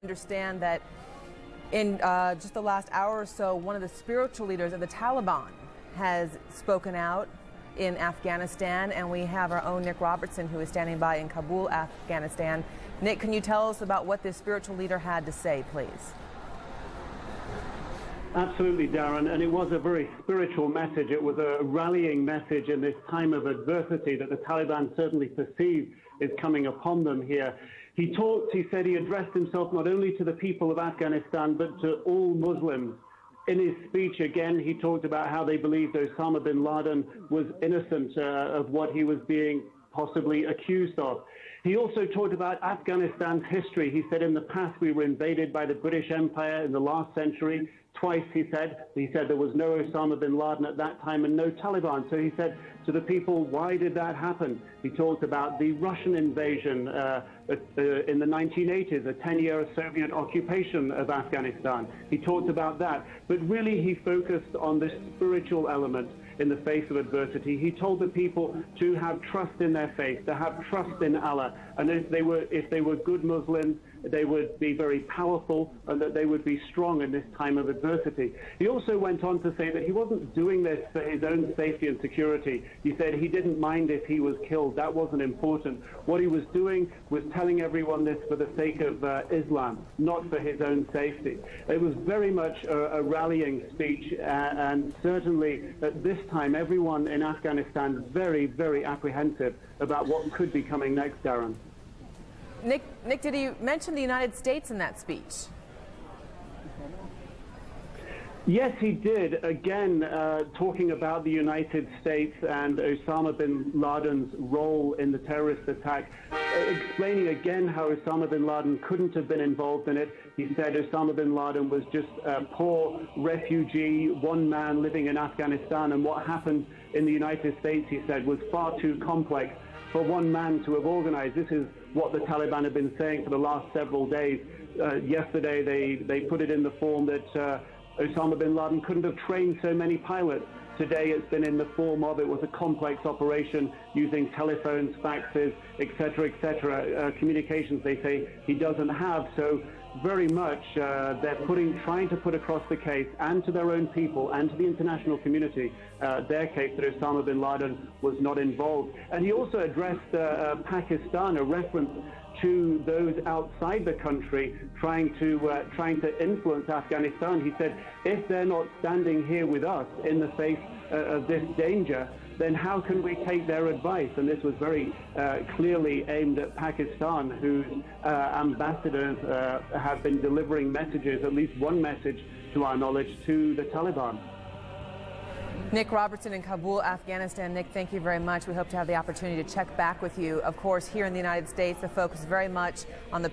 Understand that in just the last hour or so, one of the spiritual leaders of the Taliban has spoken out in Afghanistan, and we have our own Nick Robertson, who is standing by in Kabul, Afghanistan. Nick, can you tell us about what this spiritual leader had to say, please? Absolutely, Darren, and it was a very spiritual message. It was a rallying message in this time of adversity that the Taliban certainly perceive is coming upon them here. He said he addressed himself not only to the people of Afghanistan, but to all Muslims. In his speech, again, he talked about how they believed Osama bin Laden was innocent of what he was being possibly accused of. He also talked about Afghanistan's history. He said in the past we were invaded by the British Empire in the last century. Twice, he said there was no Osama bin Laden at that time and no Taliban. So he said to the people, why did that happen? He talked about the Russian invasion in the 1980s, a 10-year Soviet occupation of Afghanistan. He talked about that. But really, he focused on the spiritual element in the face of adversity. He told the people to have trust in their faith, to have trust in Allah. And if they were good Muslims, they would be very powerful and that they would be strong in this time of adversity. He also went on to say that he wasn't doing this for his own safety and security. He said he didn't mind if he was killed. That wasn't important. What he was doing was telling everyone this for the sake of Islam, not for his own safety. It was very much a rallying speech, and certainly at this time, everyone in Afghanistan is very, very apprehensive about what could be coming next, Darren. Nick, did he mention the United States in that speech? Yes, he did. Again, talking about the United States and Osama bin Laden's role in the terrorist attack, explaining again how Osama bin Laden couldn't have been involved in it. He said Osama bin Laden was just a poor refugee, one man living in Afghanistan, and what happened in the United States, he said, was far too complex for one man to have organized. This is what the Taliban have been saying for the last several days. Yesterday, they put it in the form that Osama bin Laden couldn't have trained so many pilots. Today, it's been in the form of it was a complex operation using telephones, faxes, etc., communications they say he doesn't have. So very much they're trying to put across the case, and to their own people and to the international community, their case that Osama bin Laden was not involved. And he also addressed Pakistan, a reference to those outside the country trying to influence Afghanistan. He said, if they're not standing here with us in the face of this danger, then how can we take their advice? And this was very clearly aimed at Pakistan, whose ambassadors have been delivering messages, at least one message to our knowledge, to the Taliban. Nick Robertson in Kabul, Afghanistan. Nick, thank you very much. We hope to have the opportunity to check back with you. Of course, here in the United States, the focus is very much on the